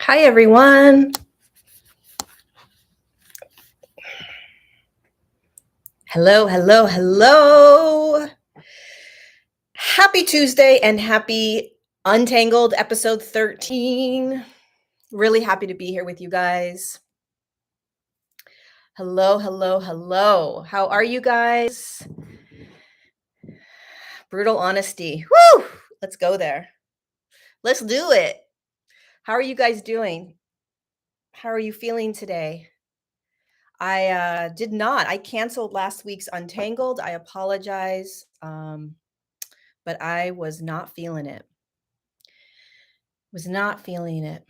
Hi, everyone. Hello, hello, hello. Happy Tuesday and happy Untangled episode 13. Really happy to be here with you guys. Hello, hello, hello. How are you guys? Brutal honesty. Woo! Let's go there. Let's do it. How are you guys doing? How are you feeling today? I did not. I canceled last week's Untangled. I apologize. But I was not feeling it. Was not feeling it.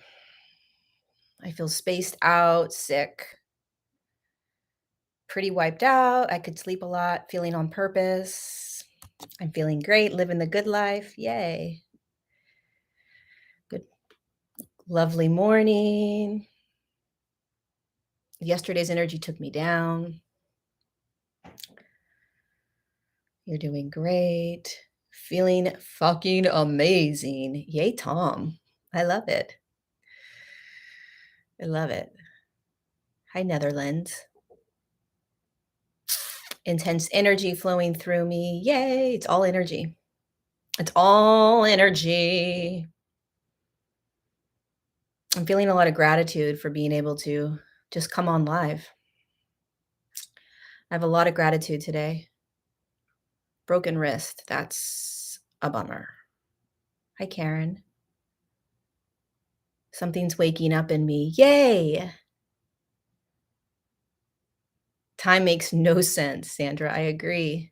I feel spaced out, sick, pretty wiped out. I could sleep a lot, feeling on purpose. I'm feeling great, living the good life. Yay. Good, lovely morning. Yesterday's energy took me down. You're doing great. Feeling fucking amazing. Yay, Tom. I love it. I love it. Hi, Netherlands. Intense energy flowing through me. Yay, it's all energy. It's all energy. I'm feeling a lot of gratitude for being able to just come on live. I have a lot of gratitude today. Broken wrist, that's a bummer. Hi, Karen. Something's waking up in me. Yay! Time makes no sense, Sandra. I agree.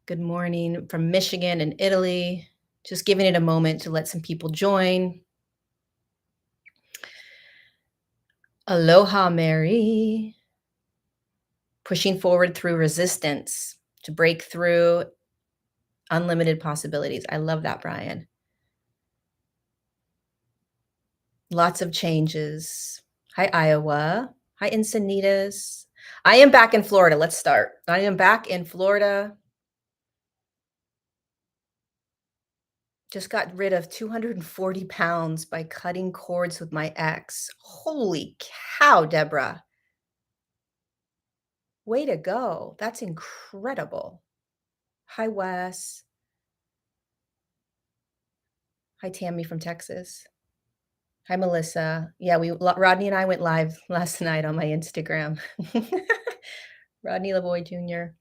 Good morning from Michigan and Italy. Just giving it a moment to let some people join. Aloha, Mary. Pushing forward through resistance to break through unlimited possibilities. I love that, Brian. Lots of changes. Hi, Iowa. Hi, Encinitas. I am back in Florida. Let's start. I am back in Florida. Just got rid of 240 pounds by cutting cords with my ex. Holy cow, Deborah. Way to go. That's incredible. Hi, Wes. Hi, Tammy from Texas. Hi, Melissa. Yeah, Rodney and I went live last night on my Instagram. Rodney Lavoie Jr.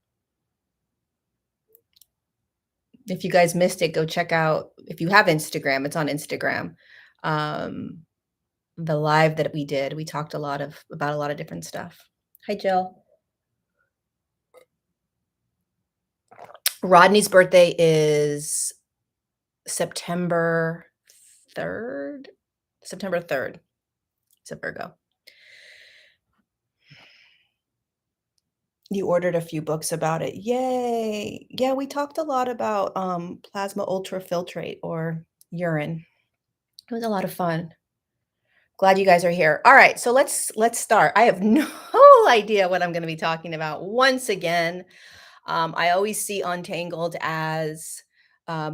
If you guys missed it, go check out, if you have Instagram, it's on Instagram. The live that we did, we talked about a lot of different stuff. Hi, Jill. Rodney's birthday is September 3rd. September 3rd. It's a Virgo. You ordered a few books about it. Yay. Yeah, we talked a lot about plasma ultrafiltrate or urine. It was a lot of fun. Glad you guys are here. All right, so let's start. I have no idea what I'm going to be talking about once again. I always see Untangled as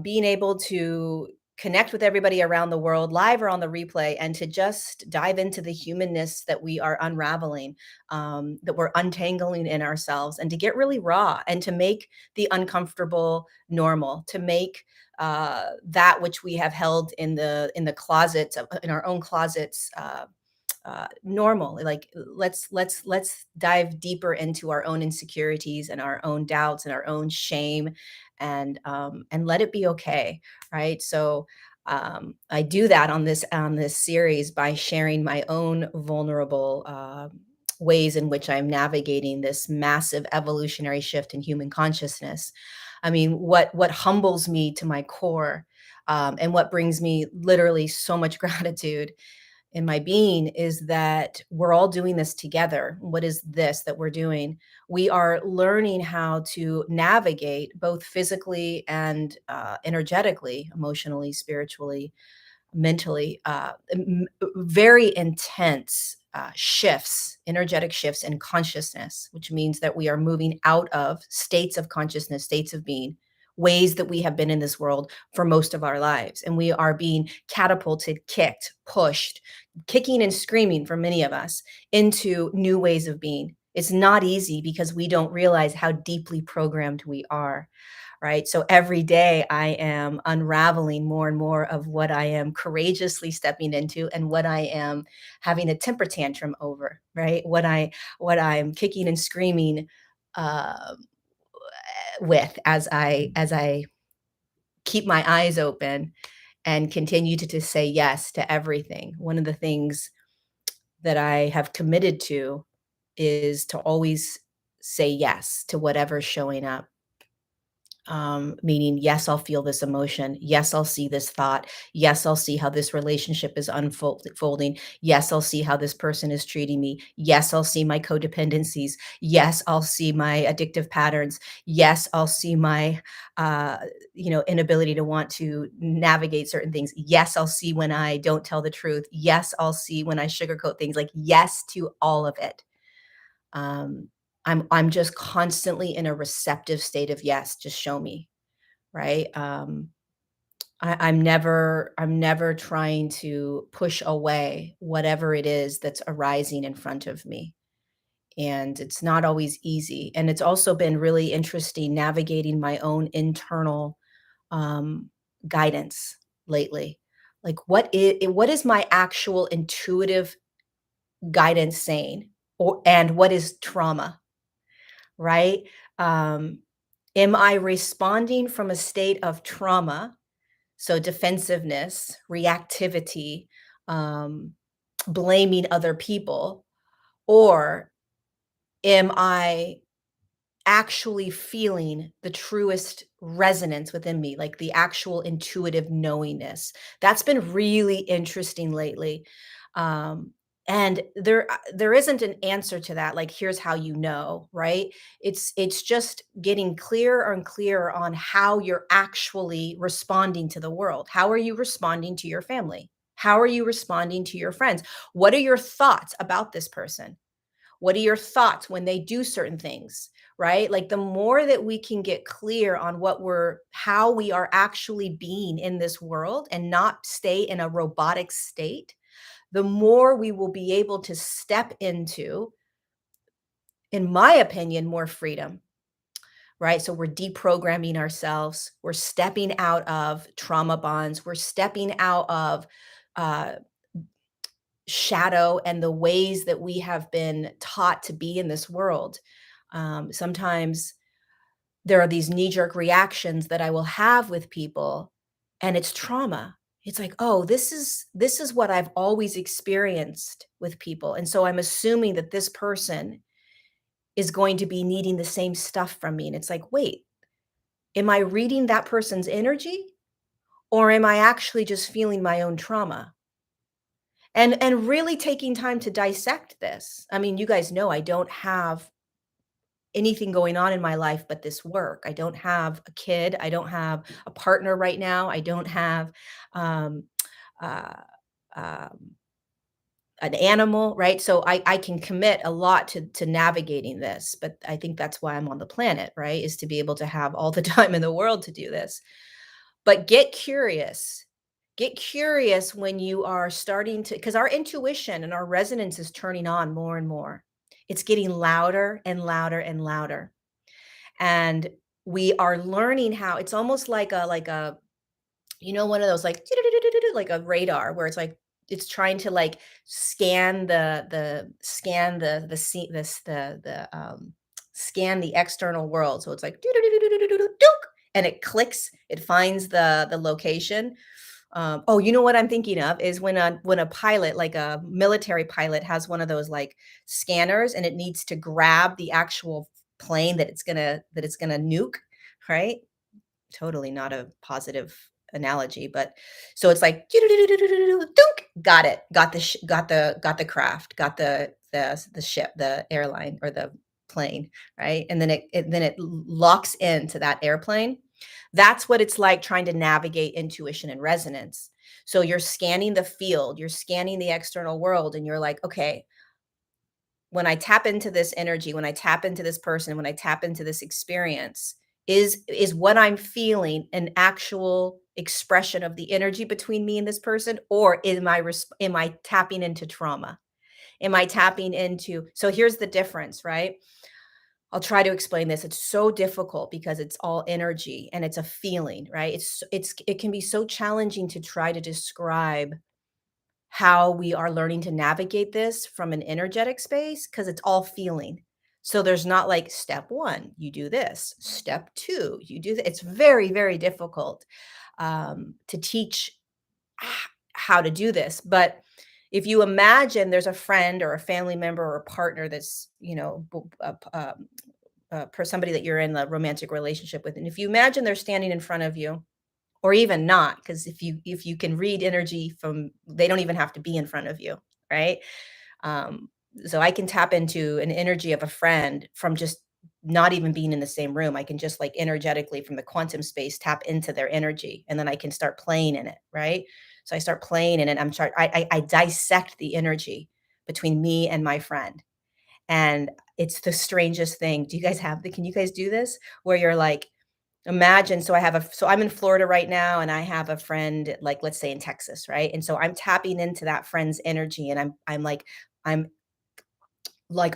being able to connect with everybody around the world, live or on the replay, and to just dive into the humanness that we are unraveling, that we're untangling in ourselves, and to get really raw and to make the uncomfortable normal, to make that which we have held in the closets, in our own closets, normal. Like let's dive deeper into our own insecurities and our own doubts and our own shame, and let it be okay, right? So I do that on this series by sharing my own vulnerable ways in which I'm navigating this massive evolutionary shift in human consciousness. I mean, what humbles me to my core, and what brings me literally so much gratitude in my being, is that we're all doing this together. What is this that we're doing? We are learning how to navigate both physically and energetically, emotionally, spiritually, mentally, very intense shifts, energetic shifts in consciousness, which means that we are moving out of states of consciousness, states of being, ways that we have been in this world for most of our lives. And we are being catapulted, kicked, pushed, kicking and screaming for many of us into new ways of being. It's not easy because we don't realize how deeply programmed we are, right? So every day I am unraveling more and more of what I am courageously stepping into and what I am having a temper tantrum over, right? What I'm kicking and screaming uh, with as I keep my eyes open and continue to say yes to everything. One of the things that I have committed to is to always say yes to whatever's showing up. Meaning, yes, I'll feel this emotion. Yes, I'll see this thought. Yes, I'll see how this relationship is unfolding. Yes, I'll see how this person is treating me. Yes, I'll see my codependencies. Yes, I'll see my addictive patterns. Yes, I'll see my, uh, inability to want to navigate certain things. Yes, I'll see when I don't tell the truth. Yes, I'll see when I sugarcoat things. Like yes to all of it. Um, I'm just constantly in a receptive state of yes, just show me, right? I'm never trying to push away whatever it is that's arising in front of me. And it's not always easy. And it's also been really interesting navigating my own internal um, guidance lately. Like what is my actual intuitive guidance saying? Or and what is trauma? Right? Um, am I responding from a state of trauma? So defensiveness, reactivity, um, blaming other people, or am I actually feeling the truest resonance within me, like the actual intuitive knowingness. That's been really interesting lately. Um, and there isn't an answer to that, like here's how you know, right? It's just getting clearer and clearer on how you're actually responding to the world. How are you responding to your family? How are you responding to your friends? What are your thoughts about this person? What are your thoughts when they do certain things, right? Like the more that we can get clear on how we are actually being in this world and not stay in a robotic state, the more we will be able to step into, in my opinion, more freedom, right? So we're deprogramming ourselves. We're stepping out of trauma bonds. We're stepping out of uh, shadow and the ways that we have been taught to be in this world. Sometimes there are these knee jerk reactions that I will have with people, and it's trauma. It's like, oh, this is what I've always experienced with people. And so I'm assuming that this person is going to be needing the same stuff from me. And it's like, wait, am I reading that person's energy? Or am I actually just feeling my own trauma? And really taking time to dissect this. I mean, you guys know I don't have anything going on in my life but this work. I don't have a kid. I don't have a partner right now. I don't have um, uh, um, an animal, right? So I can commit a lot to navigating this, but I think that's why I'm on the planet, right? Is to be able to have all the time in the world to do this. But get curious. Get curious when you are starting to, because our intuition and our resonance is turning on more and more. It's getting louder and louder and louder. And we are learning how it's almost like a one of those like a radar where it's like it's trying to like scan the se- this the scan the external world. So it's like and it clicks, it finds the location. Oh, you know what I'm thinking of is when a pilot, like a military pilot, has one of those like scanners, and it needs to grab the actual plane that it's gonna nuke, right? Totally not a positive analogy, but so it's like dunk, got it, got the craft, got the ship, the airline or the plane, right? And then it locks into that airplane. That's what it's like trying to navigate intuition and resonance. So you're scanning the field, you're scanning the external world, and you're like, okay, when I tap into this energy, when I tap into this person, when I tap into this experience, is what I'm feeling an actual expression of the energy between me and this person, or am I tapping into trauma? Am I tapping into so here's the difference, right? I'll try to explain this. It's so difficult because it's all energy and it's a feeling, right? It can be so challenging to try to describe how we are learning to navigate this from an energetic space because it's all feeling. So there's not like step 1, you do this. Step 2, you do that. It's very, very difficult to teach how to do this. But if you imagine there's a friend or a family member or a partner that's, for somebody that you're in a romantic relationship with, and if you imagine they're standing in front of you, or even not, because if you can read energy from, they don't even have to be in front of you, right? Um, so I can tap into an energy of a friend from just not even being in the same room. I can just like energetically from the quantum space tap into their energy, and then I can start playing in it, right? So I start playing in it. I dissect the energy between me and my friend, and it's the strangest thing. Do you guys have the? Can you guys do this? Where you're like, imagine, so I'm in Florida right now and I have a friend, like, let's say in Texas, right? And so I'm tapping into that friend's energy and I'm like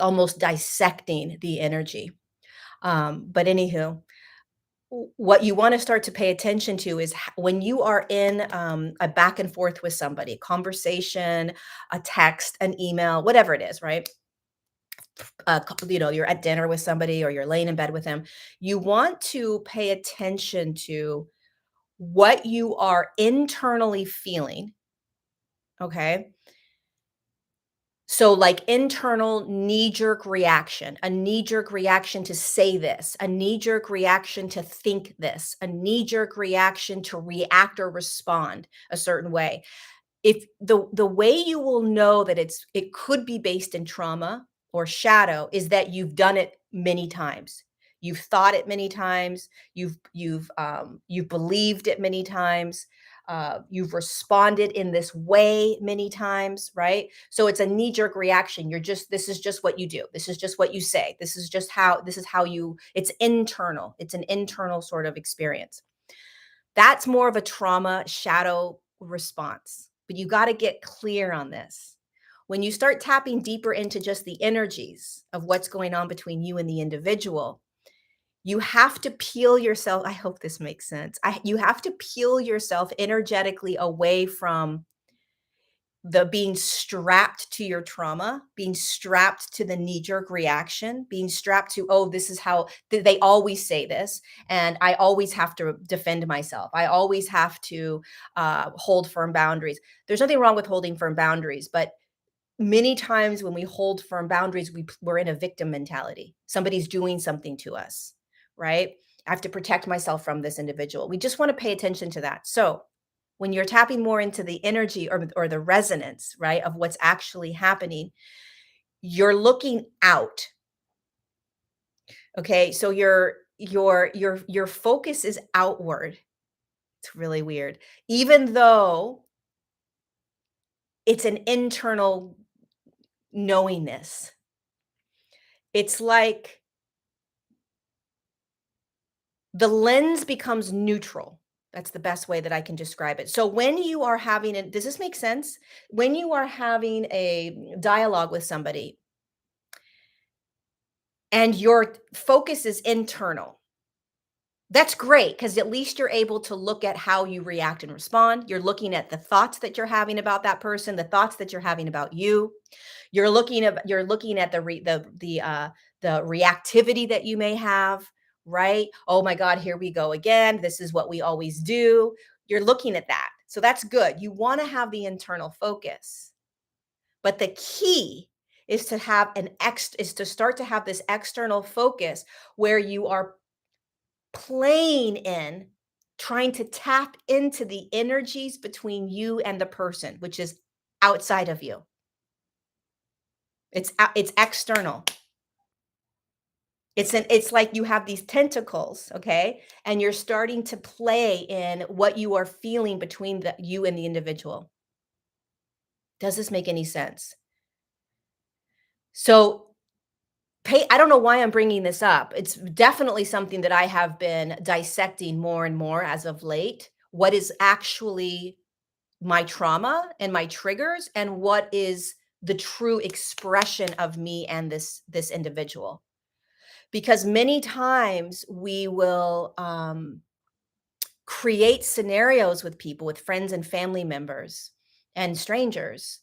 almost dissecting the energy. But anywho, what you want to start to pay attention to is when you are in a back and forth with somebody, conversation, a text, an email, whatever it is, right? You're at dinner with somebody or you're laying in bed with them. You want to pay attention to what you are internally feeling, okay? So, like internal knee jerk reaction, a knee jerk reaction to say this, a knee jerk reaction to think this, a knee jerk reaction to react or respond a certain way. If the way you will know that it could be based in trauma or shadow is that you've done it many times. You've thought it many times. You've believed it many times. You've responded in this way many times, right? So it's a knee jerk reaction. This is just what you do. This is just what you say. This is how you. It's internal. It's an internal sort of experience. That's more of a trauma shadow response, but you got to get clear on this. When you start tapping deeper into just the energies of what's going on between you and the individual, you have to peel yourself. I hope this makes sense. You have to peel yourself energetically away from the being strapped to your trauma, being strapped to the knee jerk reaction, being strapped to, oh, this is how they always say this. And I always have to defend myself. I always have to hold firm boundaries. There's nothing wrong with holding firm boundaries, but many times when we hold firm boundaries, we're in a victim mentality. Somebody's doing something to us, right? I have to protect myself from this individual. We just want to pay attention to that. So, when you're tapping more into the energy or the resonance, right, of what's actually happening, you're looking out. Okay? So your focus is outward. It's really weird. Even though it's an internal knowingness. It's like the lens becomes neutral. That's the best way that I can describe it. So when you are having a does this make sense? When you are having a dialogue with somebody and your focus is internal, that's great because at least you're able to look at how you react and respond. You're looking at the thoughts that you're having about that person, the thoughts that you're having about you. You're looking at the reactivity that you may have, right? Oh my God, here we go again. This is what we always do. You're looking at that. So that's good. You want to have the internal focus. But the key is to start to have this external focus where you are playing in trying to tap into the energies between you and the person, which is outside of you. It's external. It's like you have these tentacles, okay? And you're starting to play in what you are feeling between you and the individual. Does this make any sense? So I don't know why I'm bringing this up. It's definitely something that I have been dissecting more and more as of late. What is actually my trauma and my triggers, and what is the true expression of me and this individual? Because many times we will create scenarios with people, with friends and family members and strangers,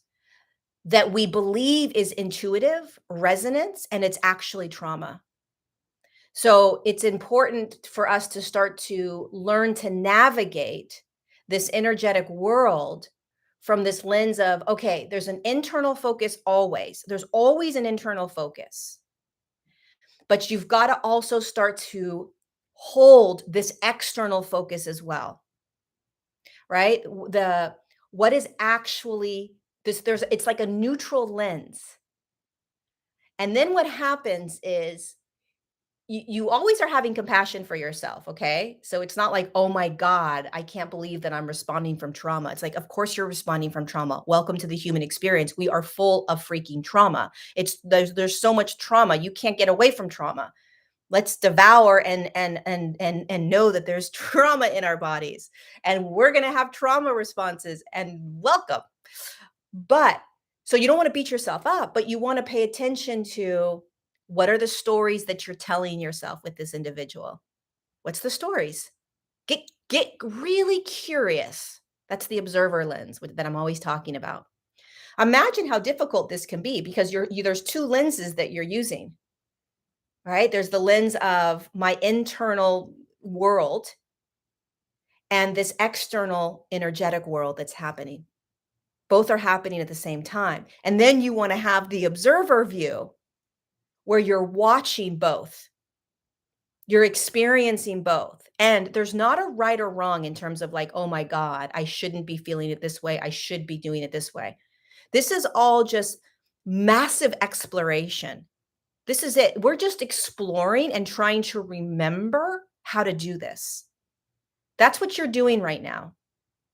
that we believe is intuitive resonance, and it's actually trauma. So it's important for us to start to learn to navigate this energetic world from this lens of, okay, there's an internal focus always. There's always an internal focus, but you've got to also start to hold this external focus as well, right? The what is actually this, there's it's like a neutral lens. And then what happens is you always are having compassion for yourself, okay? So it's not like, "Oh my god, I can't believe that I'm responding from trauma." It's like, "Of course you're responding from trauma. Welcome to the human experience. We are full of freaking trauma. It's there's so much trauma. You can't get away from trauma. Let's devour and know that there's trauma in our bodies, and we're going to have trauma responses, and welcome." But so you don't want to beat yourself up, but you want to pay attention to what are the stories that you're telling yourself with this individual? What's the stories? Get really curious. That's the observer lens that I'm always talking about. Imagine how difficult this can be because there's two lenses that you're using, right? There's the lens of my internal world and this external energetic world that's happening. Both are happening at the same time. And then you want to have the observer view where you're watching both. You're experiencing both. And there's not a right or wrong in terms of like, oh my God, I shouldn't be feeling it this way. I should be doing it this way. This is all just massive exploration. This is it. We're just exploring and trying to remember how to do this. That's what you're doing right now.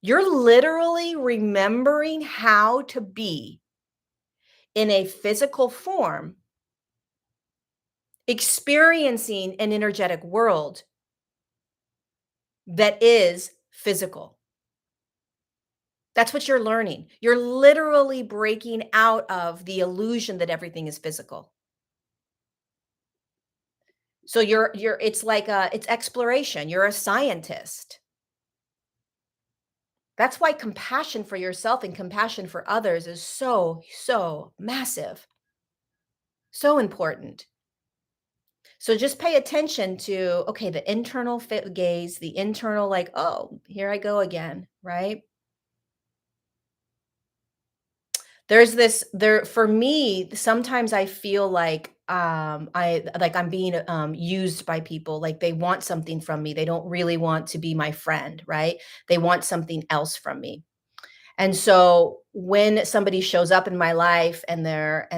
You're literally remembering how to be in a physical form, experiencing an energetic world that is physical. That's what you're learning. You're literally breaking out of the illusion that everything is physical. So you're it's like it's exploration. You're a scientist. That's why compassion for yourself and compassion for others is so massive. So important. So just pay attention to, okay, the internal fit gaze, the internal like, oh, here I go again, right? There's this there for me, sometimes I feel like I'm being used by people, like they want something from me. They don't really want to be my friend, right? They want something else from me. And so when somebody shows up in my life and they're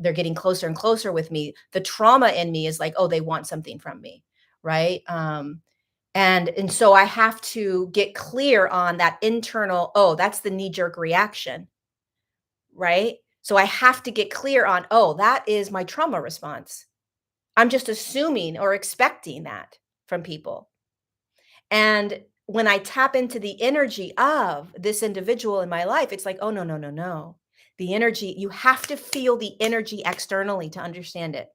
getting closer and closer with me, the trauma in me is like, oh, they want something from me, right? And so I have to get clear on that internal, oh, that's the knee jerk reaction, right? So I have to get clear on, oh, that is my trauma response. I'm just assuming or expecting that from people. And when I tap into the energy of this individual in my life, it's like, oh, no, no, no, no. The energy, you have to feel the energy externally to understand it.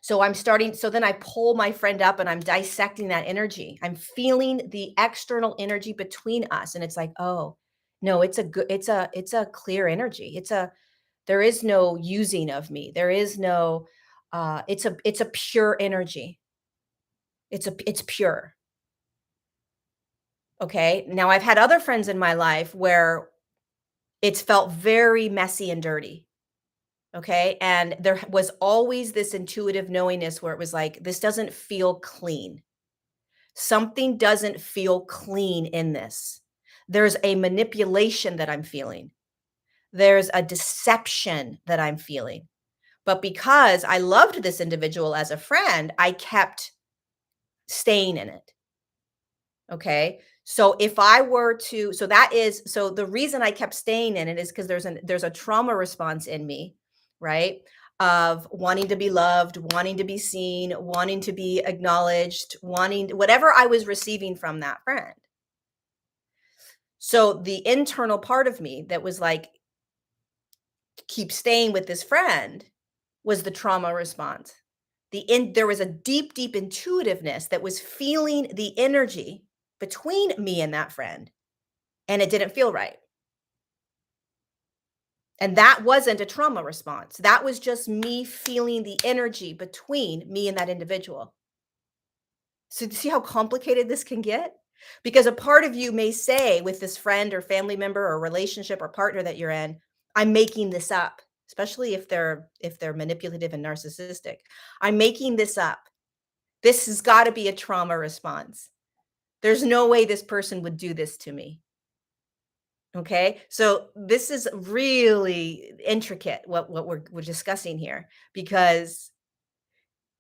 So I'm starting, so then I pull my friend up and I'm dissecting that energy. I'm feeling the external energy between us. And it's like, oh, no, it's a good, it's a clear energy. There is no using of me. There is no, it's a pure energy. It's pure. Okay. Now I've had other friends in my life where it's felt very messy and dirty. Okay. And there was always this intuitive knowingness where it was like, this doesn't feel clean. Something doesn't feel clean in this. There's a manipulation that I'm feeling. There's a deception that I'm feeling. But because I loved this individual as a friend, I kept staying in it. Okay. So if I were to, so that is, so the reason I kept staying in it is because there's a trauma response in me, right? of wanting to be loved, wanting to be seen, wanting to be acknowledged, wanting whatever I was receiving from that friend. So the internal part of me that was like, keep staying with this friend was the trauma response. There was a deep, deep intuitiveness that was feeling the energy between me and that friend, and it didn't feel right. And that wasn't a trauma response. That was just me feeling the energy between me and that individual. So, do you see how complicated this can get? Because a part of you may say with this friend or family member or relationship or partner that you're in, I'm making this up, especially if they're manipulative and narcissistic. I'm making this up. This has got to be a trauma response. There's no way this person would do this to me. Okay? So this is really intricate what we're discussing here because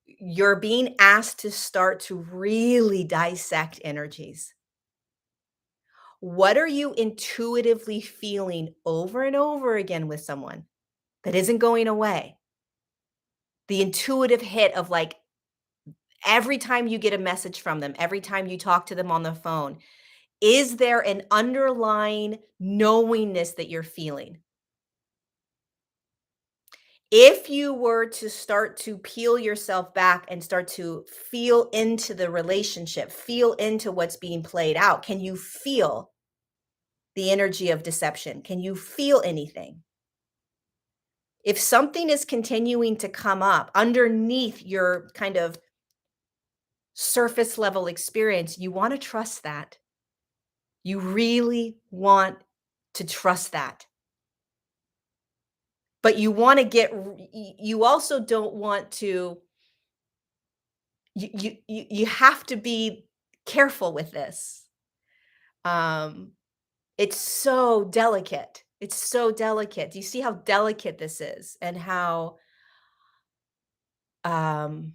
you're being asked to start to really dissect energies. What are you intuitively feeling over and over again with someone that isn't going away? The intuitive hit of like every time you get a message from them, every time you talk to them on the phone, is there an underlying knowingness that you're feeling? If you were to start to peel yourself back and start to feel into the relationship, feel into what's being played out, can you feel the energy of deception? Can you feel anything? If something is continuing to come up underneath your kind of surface level experience, you want to trust that. You really want to trust that. But you want to you also don't want to, you have to be careful with this. Um, it's so delicate. It's so delicate. Do you see how delicate this is and how Um,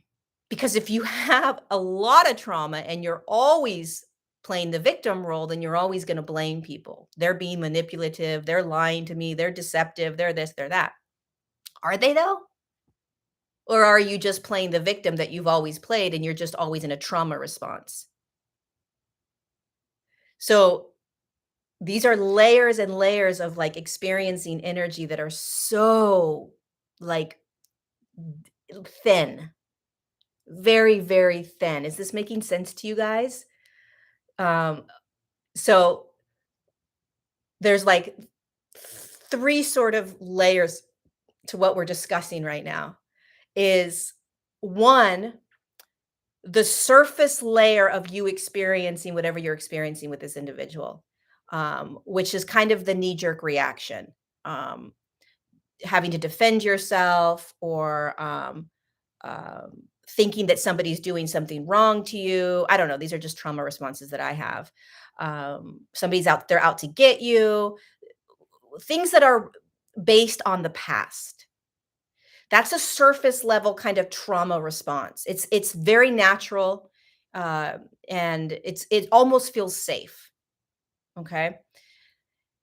because if you have a lot of trauma and you're always playing the victim role, then you're always going to blame people. They're being manipulative, they're lying to me, they're deceptive, they're this, they're that. Are they though? Or are you just playing the victim that you've always played and you're just always in a trauma response? So these are layers and layers of like experiencing energy that are so like thin, very, very thin. Is this making sense to you guys? Um, so there's like three sort of layers to what we're discussing right now. Is one, the surface layer of you experiencing whatever you're experiencing with this individual, which is kind of the knee jerk reaction, um, having to defend yourself or thinking that somebody's doing something wrong to you. I don't know. These are just trauma responses that I have. Somebody's out, they're out to get you, things that are based on the past. That's a surface level kind of trauma response. It's very natural, uh, and it almost feels safe. Okay.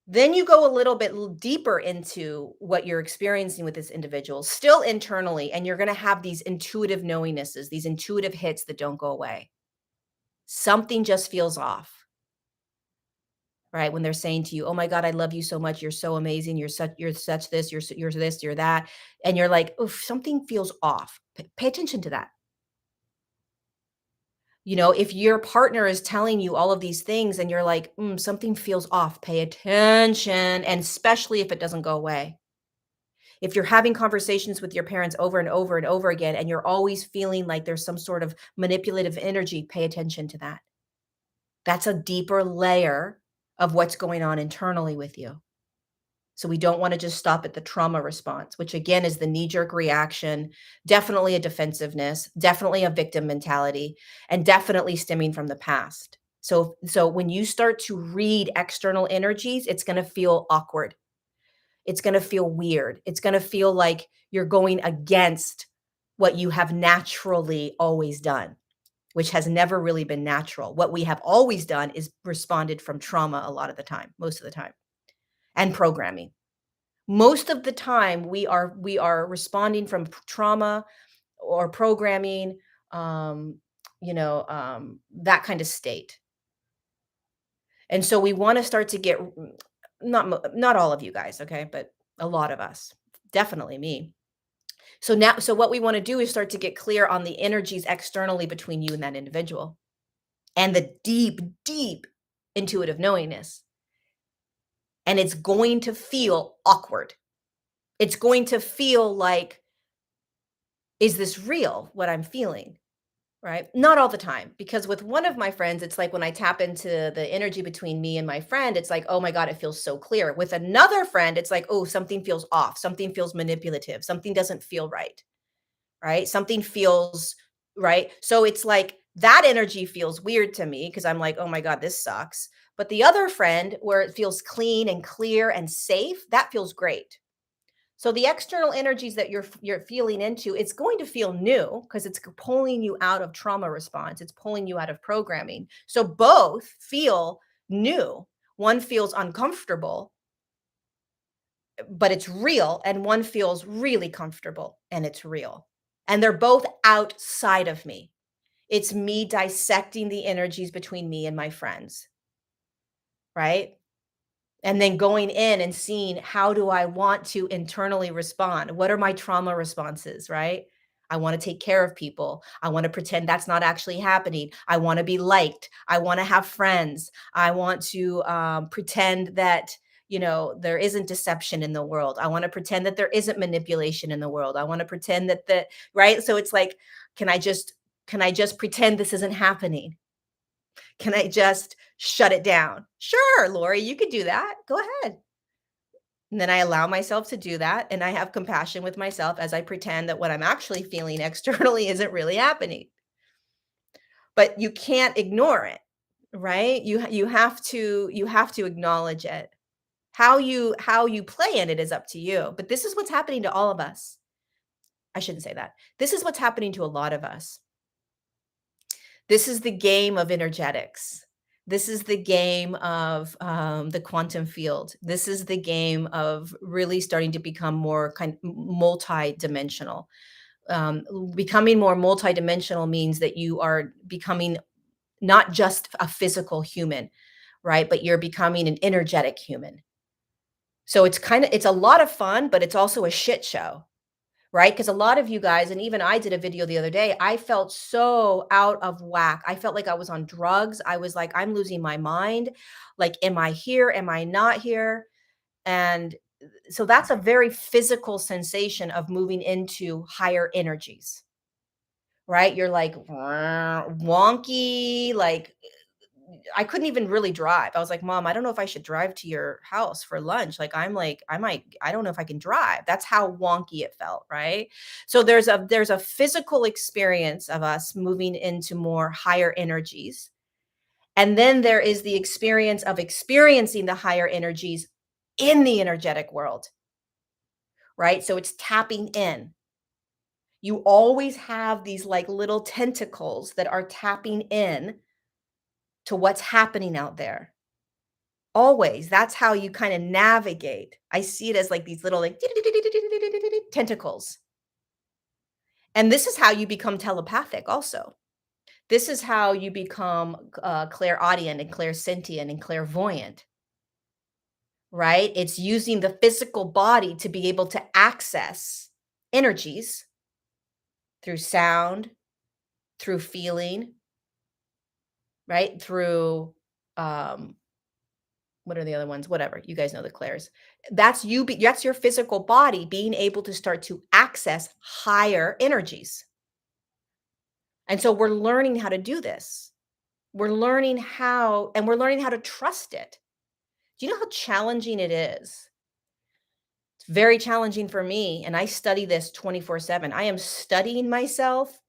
Then you go a little bit deeper into what you're experiencing with this individual, still internally, and you're going to have these intuitive knowingnesses, these intuitive hits that don't go away. Something just feels off, right? When they're saying to you, "Oh my God, I love you so much. You're so amazing. You're such this. You're this. You're that," and you're like, "Oof, something feels off." Pay attention to that. If your partner is telling you all of these things and you're like, something feels off, pay attention, and especially if it doesn't go away. If you're having conversations with your parents over and over and over again, and you're always feeling like there's some sort of manipulative energy, pay attention to that. That's a deeper layer of what's going on internally with you. So we don't want to just stop at the trauma response, which again is the knee jerk reaction, definitely a defensiveness, definitely a victim mentality, and definitely stemming from the past. So when you start to read external energies, it's going to feel awkward. It's going to feel weird. It's going to feel like you're going against what you have naturally always done, which has never really been natural. What we have always done is responded from trauma a lot of the time, most of the time, and programming. Most of the time, we are responding from trauma or programming, um, that kind of state. And so we want to start to get not all of you guys, okay, but a lot of us, definitely me. So what we want to do is start to get clear on the energies externally between you and that individual, and the deep, deep intuitive knowingness. And it's going to feel awkward. It's going to feel like, is this real, what I'm feeling? Right? Not all the time, because with one of my friends, it's like when I tap into the energy between me and my friend, it's like, oh my God, it feels so clear. With another friend, it's like, oh, something feels off. Something feels manipulative. Something doesn't feel right. Right? Something feels right. So it's like that energy feels weird to me because I'm like, oh my God, this sucks. But the other friend, where it feels clean and clear and safe, that feels great. So the external energies that you're feeling into, it's going to feel new because it's pulling you out of trauma response. It's pulling you out of programming. So both feel new. One feels uncomfortable, but it's real, and one feels really comfortable and it's real. And they're both outside of me. It's me dissecting the energies between me and my friends, right? And then going in and seeing, how do I want to internally respond? What are my trauma responses, right? I want to take care of people. I want to pretend that's not actually happening. I want to be liked. I want to have friends. I want to pretend that, there isn't deception in the world. I want to pretend that there isn't manipulation in the world. I want to pretend right? So it's like, can I just can I just pretend this isn't happening? Can I just shut it down? Sure, Lorie, you could do that. Go ahead. And then I allow myself to do that. And I have compassion with myself as I pretend that what I'm actually feeling externally isn't really happening. But you can't ignore it, right? You have to acknowledge it. How you play in it is up to you. But this is what's happening to all of us. I shouldn't say that. This is what's happening to a lot of us. This is the game of energetics. This is the game of the quantum field. This is the game of really starting to become more multi-dimensional. Becoming more multi-dimensional means that you are becoming not just a physical human, right? But you're becoming an energetic human. So it's a lot of fun, but it's also a shit show, right? Because a lot of you guys, and even I did a video the other day, I felt so out of whack. I felt like I was on drugs. I was like, I'm losing my mind. Like, am I here? Am I not here? And so that's a very physical sensation of moving into higher energies, right? You're like wonky, like I couldn't even really drive. I was like, "Mom, I don't know if I should drive to your house for lunch." Like, I don't know if I can drive. That's how wonky it felt, right? So there's a physical experience of us moving into more higher energies. And then there is the experience of experiencing the higher energies in the energetic world, right? So it's tapping in. You always have these like little tentacles that are tapping in to what's happening out there. Always. That's how you kinda navigate. I see it as like these little, like, tentacles. And this is how you become telepathic also. This is how you become, clairaudient and clairsentient and clairvoyant, right? It's using the physical body to be able to access energies through sound, through feeling, right? Through, um what are the other ones? Whatever, you guys know the clairs. That's your physical body being able to start to access higher energies. And so we're learning how to do this. We're learning how to trust it. Do you know how challenging it is? It's very challenging for me, and I study this 24/7. I am studying myself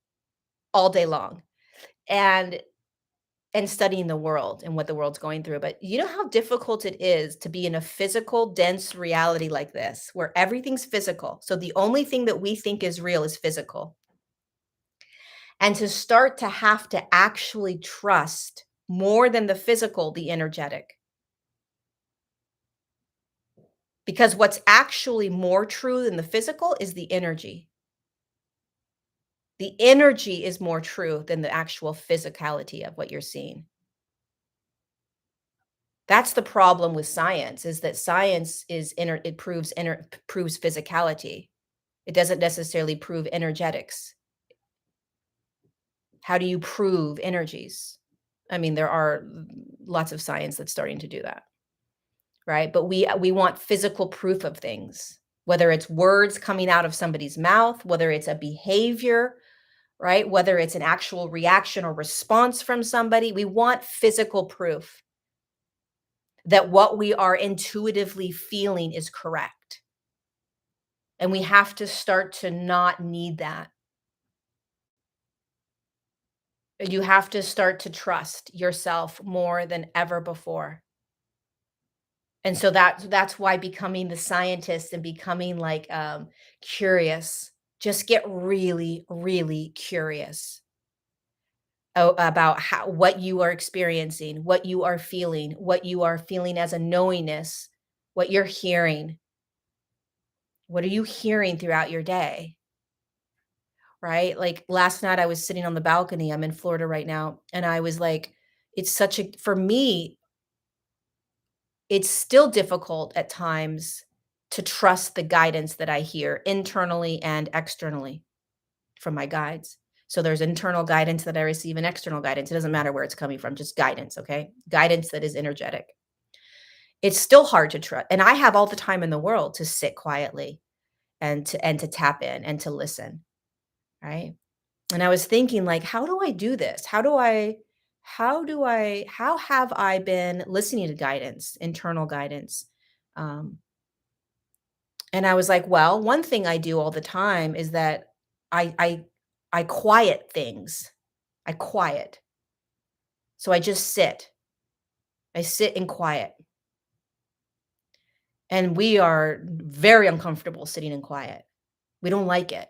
all day long. And studying the world and what the world's going through. But you know how difficult it is to be in a physical, dense reality like this, where everything's physical. So the only thing that we think is real is physical. And to start to have to actually trust more than the physical, the energetic. Because what's actually more true than the physical is the energy. The energy is more true than the actual physicality of what you're seeing. That's the problem with science, is that science is it proves physicality. It doesn't necessarily prove energetics. How do you prove energies? I mean, there are lots of science that's starting to do that, right? But we want physical proof of things, whether it's words coming out of somebody's mouth, whether it's a behavior, right? Whether it's an actual reaction or response from somebody, we want physical proof that what we are intuitively feeling is correct. And we have to start to not need that. You have to start to trust yourself more than ever before. And so that's why becoming the scientist and becoming like curious, just get really, really curious about how what you are experiencing, what you are feeling as a knowingness, what you're hearing. What are you hearing throughout your day? Right? Like last night I was sitting on the balcony. I'm in Florida right now, and I was like, it's such a for me, it's still difficult at times to trust the guidance that I hear internally and externally from my guides. So there's internal guidance that I receive and external guidance. It doesn't matter where it's coming from, just guidance, okay? Guidance that is energetic. It's still hard to trust. And I have all the time in the world to sit quietly and to tap in and to listen, right? And I was thinking like, how do I do this? How have I been listening to guidance, internal guidance? Um, and I was like, well, one thing I do all the time is that I I I quiet things. I quiet. So I just sit. I sit in quiet. And we are very uncomfortable sitting in quiet. We don't like it.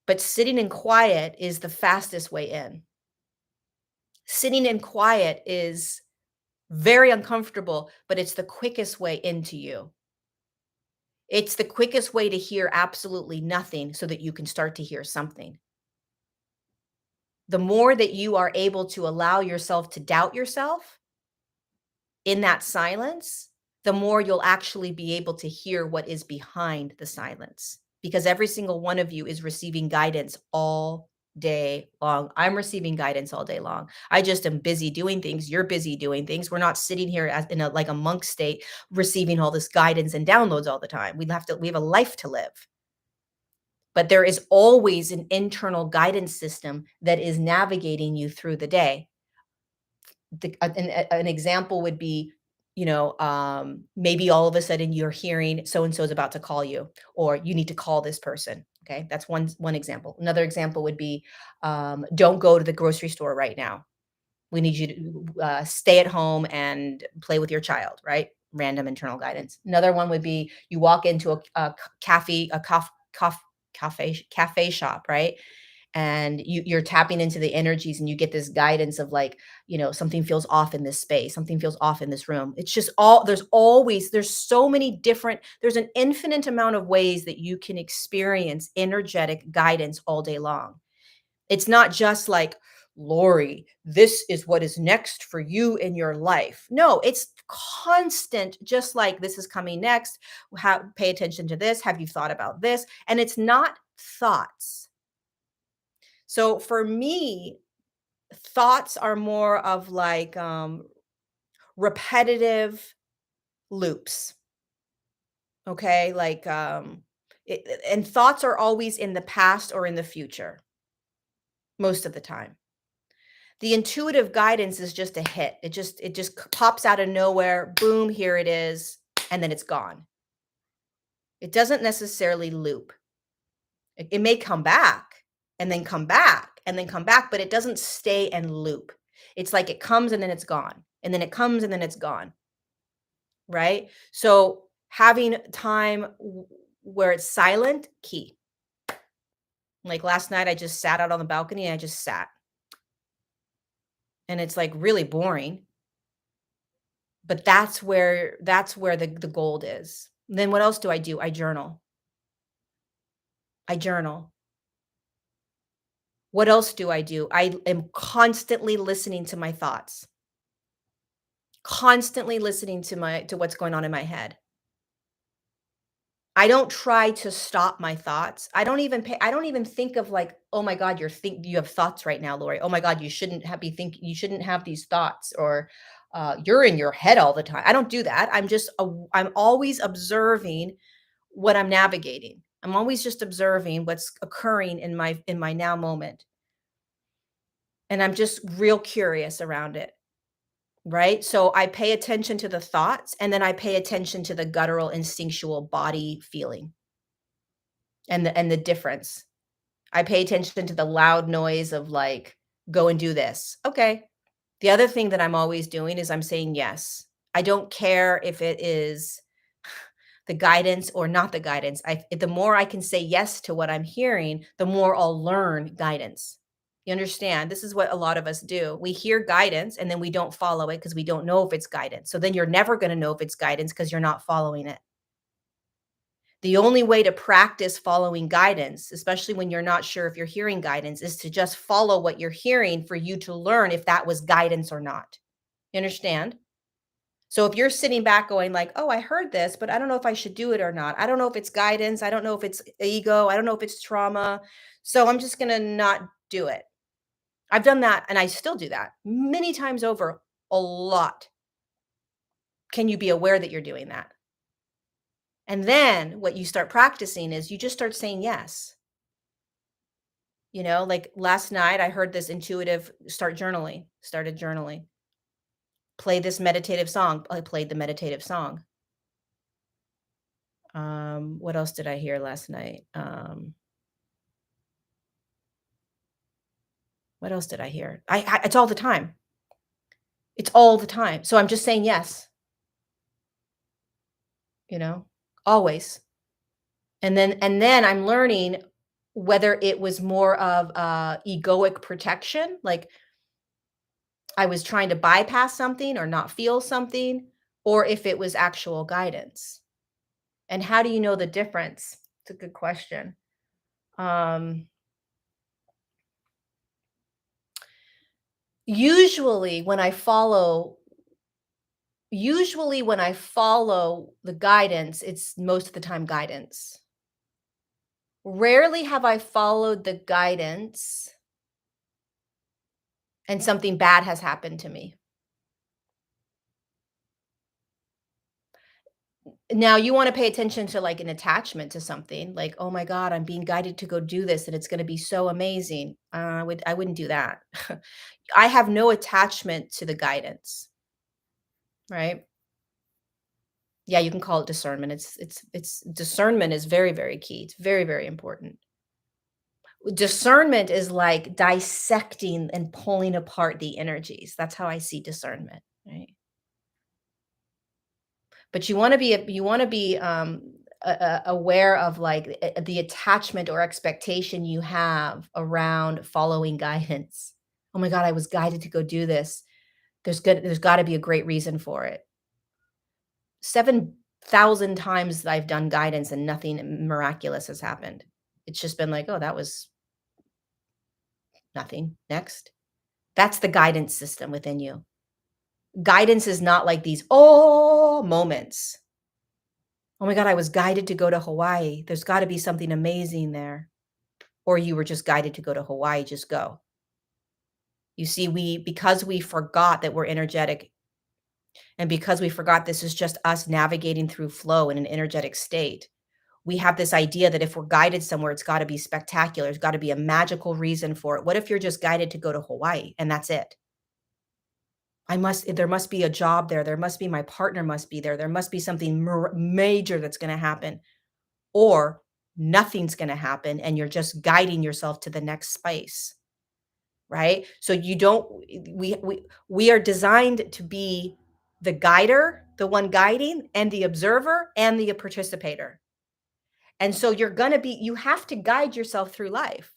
But sitting in quiet is the fastest way in. Sitting in quiet is very uncomfortable, but it's the quickest way into you. It's the quickest way to hear absolutely nothing so that you can start to hear something. The more that you are able to allow yourself to doubt yourself in that silence, the more you'll actually be able to hear what is behind the silence. Because every single one of you is receiving guidance all day long. I'm receiving guidance all day long. I just am busy doing things. You're busy doing things. We're not sitting here as in a like a monk state receiving all this guidance and downloads all the time. We have a life to live. But there is always an internal guidance system that is navigating you through the day. An example would be, maybe all of a sudden you're hearing so and so is about to call you, or you need to call this person. Okay, that's one example. Another example would be, don't go to the grocery store right now. We need you to stay at home and play with your child. Right, random internal guidance. Another one would be you walk into a cafe, cafe shop, right? And you're tapping into the energies and you get this guidance of like, something feels off in this space, something feels off in this room. It's just there's so many different, there's an infinite amount of ways that you can experience energetic guidance all day long. It's not just like, Lorie, this is what is next for you in your life. No, it's constant, just like this is coming next. Pay attention to this. Have you thought about this? And it's not thoughts. So for me, thoughts are more of like repetitive loops. Okay. Like, and thoughts are always in the past or in the future, most of the time. The intuitive guidance is just a hit. It just pops out of nowhere. Boom, here it is. And then it's gone. It doesn't necessarily loop. It may come back and then come back and then come back, but it doesn't stay and loop. It's like it comes and then it's gone. And then it comes and then it's gone. Right? So having time where it's silent, key. Like last night, I just sat out on the balcony and I just sat. And it's like really boring. But that's where the gold is. Then what else do? I journal. I journal. What else do? I am constantly listening to my thoughts, constantly listening to what's going on in my head. I don't try to stop my thoughts. I don't even think of like, "Oh my god, you have thoughts right now, Lori. Oh my god, you shouldn't have these thoughts," or "You're in your head all the time." I don't do that. I'm always observing what I'm navigating. I'm always just observing what's occurring in my now moment, and I'm just real curious around it, right? So I pay attention to the thoughts, and then I pay attention to the guttural instinctual body feeling and the difference. I pay attention to the loud noise of like, go and do this. Okay. The other thing that I'm always doing is I'm saying yes. I don't care if it is the guidance or not the guidance. The more I can say yes to what I'm hearing, the more I'll learn guidance. You understand? This is what a lot of us do. We hear guidance and then we don't follow it because we don't know if it's guidance. So then you're never going to know if it's guidance because you're not following it. The only way to practice following guidance, especially when you're not sure if you're hearing guidance, is to just follow what you're hearing for you to learn if that was guidance or not. You understand? So if you're sitting back going like, "Oh, I heard this, but I don't know if I should do it or not. I don't know if it's guidance. I don't know if it's ego. I don't know if it's trauma. So I'm just going to not do it." I've done that and I still do that many times over, a lot. Can you be aware that you're doing that? And then what you start practicing is you just start saying yes. Like last night I heard this intuitive started journaling. Play this meditative song. I played the meditative song. What else did I hear last night? What else did I hear? It's all the time. It's all the time. So I'm just saying yes, you know, always. And then I'm learning whether it was more of egoic protection, like I was trying to bypass something or not feel something, or if it was actual guidance. And how do you know the difference? It's a good question. Um, usually when I follow usually when I follow the guidance, it's most of the time guidance. Rarely have I followed the guidance and something bad has happened to me. Now you wanna pay attention to, like, an attachment to something, like, "Oh my god, I'm being guided to go do this, and it's gonna be so amazing." I wouldn't do that. I have no attachment to the guidance, right? Yeah, you can call it discernment. It's discernment is very, very key. It's very, very important. Discernment is like dissecting and pulling apart the energies. That's how I see discernment, right? But you wanna be, aware of, like, the attachment or expectation you have around following guidance. "Oh my god, I was guided to go do this. There's gotta be a great reason for it." 7,000 times I've done guidance and nothing miraculous has happened. It's just been like, "Oh, that was nothing. Next." That's the guidance system within you. Guidance is not like these "oh" moments. "Oh my god, I was guided to go to Hawaii. There's gotta be something amazing there." Or you were just guided to go to Hawaii, just go. You see, because we forgot that we're energetic and because we forgot this is just us navigating through flow in an energetic state, we have this idea that if we're guided somewhere, it's gotta be spectacular. There's gotta be a magical reason for it. What if you're just guided to go to Hawaii and that's it? There must be a job there. There must be my partner must be there. There must be something major that's gonna happen. Or nothing's gonna happen and you're just guiding yourself to the next space, right? So you don't we are designed to be the guider, the one guiding, and the observer and the participator. And so you have to guide yourself through life.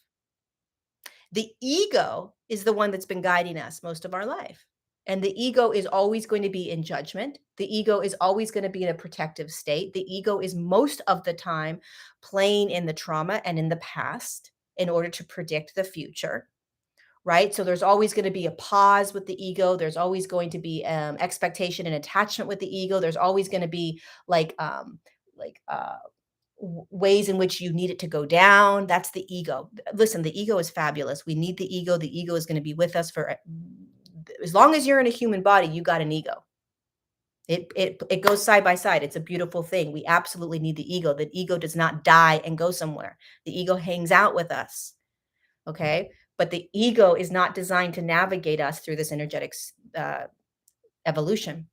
The ego is the one that's been guiding us most of our life. And the ego is always going to be in judgment. The ego is always going to be in a protective state. The ego is most of the time playing in the trauma and in the past in order to predict the future, right? So there's always going to be a pause with the ego. There's always going to be expectation and attachment with the ego. There's always going to be like like ways in which you need it to go down. That's the ego. Listen, the ego is fabulous. We need the ego. The ego is going to be with us for as long as you're in a human body. You got an ego. It goes side by side. It's a beautiful thing. We absolutely need the ego. The ego does not die and go somewhere. The ego hangs out with us. Okay. But the ego is not designed to navigate us through this energetic evolution.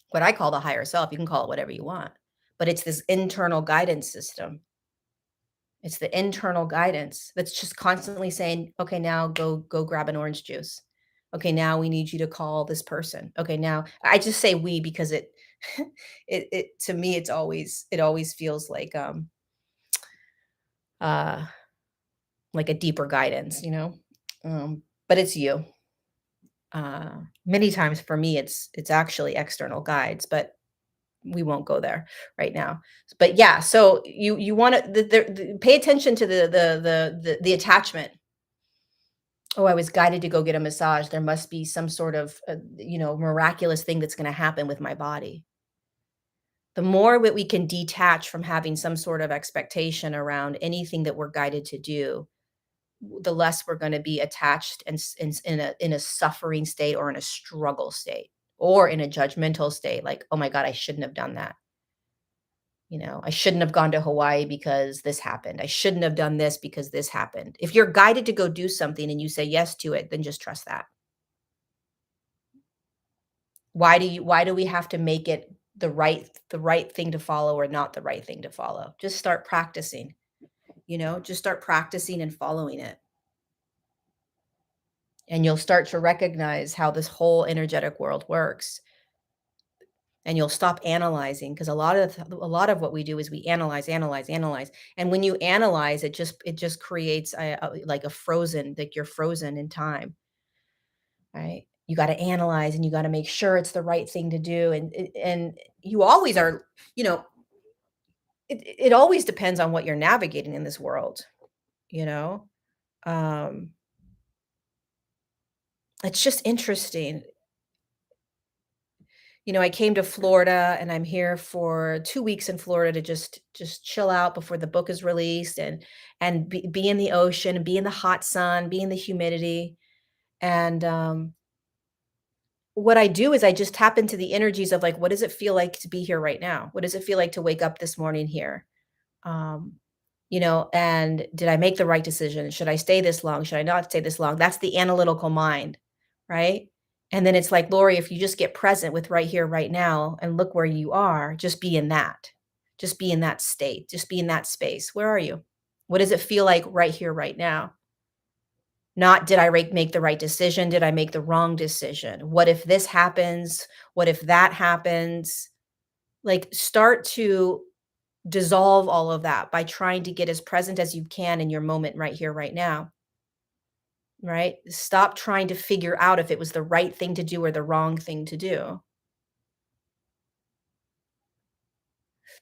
What I call the higher self, you can call it whatever you want, but it's this internal guidance system. It's the internal guidance that's just constantly saying, okay, now go grab an orange juice. Okay, now we need you to call this person. Okay, now I just say we because it it to me it always feels uh like a deeper guidance, you know? But it's you. Many times for me it's actually external guides, but we won't go there right now. But yeah, so you want to pay attention to the attachment. Oh, I was guided to go get a massage. There must be some sort of miraculous thing that's going to happen with my body. The more that we can detach from having some sort of expectation around anything that we're guided to do, the less we're going to be attached and in a suffering state or in a struggle state or in a judgmental state like, oh my god, I shouldn't have done that. I shouldn't have gone to Hawaii because this happened. I shouldn't have done this because this happened. If you're guided to go do something and you say yes to it, then just trust that. Why do we have to make it the right thing to follow or not the right thing to follow? Just start practicing, just start practicing and following it. And you'll start to recognize how this whole energetic world works. And you'll stop analyzing because a lot of what we do is we analyze, analyze, analyze. And when you analyze, it just creates like a frozen, like you're frozen in time, right? You got to analyze and you got to make sure it's the right thing to do. And you always are, you know, it always depends on what you're navigating in this world, you know. Um, it's just interesting. I came to Florida and I'm here for 2 weeks in Florida to just chill out before the book is released and be in the ocean, be in the hot sun, be in the humidity. And what I do is I just tap into the energies of like, what does it feel like to be here right now? What does it feel like to wake up this morning here? Um, and did I make the right decision? Should I stay this long? Should I not stay this long? That's the analytical mind, right? And then it's like, Lori, if you just get present with right here, right now, and look where you are, just be in that. Just be in that state. Just be in that space. Where are you? What does it feel like right here, right now? Not did I make the right decision? Did I make the wrong decision? What if this happens? What if that happens? Like, start to dissolve all of that by trying to get as present as you can in your moment right here, right now, right? Stop trying to figure out if it was the right thing to do or the wrong thing to do.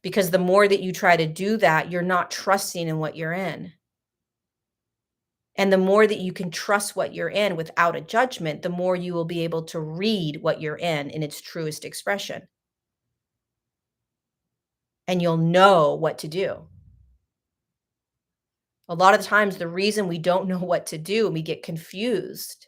Because the more that you try to do that, you're not trusting in what you're in. And the more that you can trust what you're in without a judgment, the more you will be able to read what you're in its truest expression. And you'll know what to do. A lot of times, the reason we don't know what to do and we get confused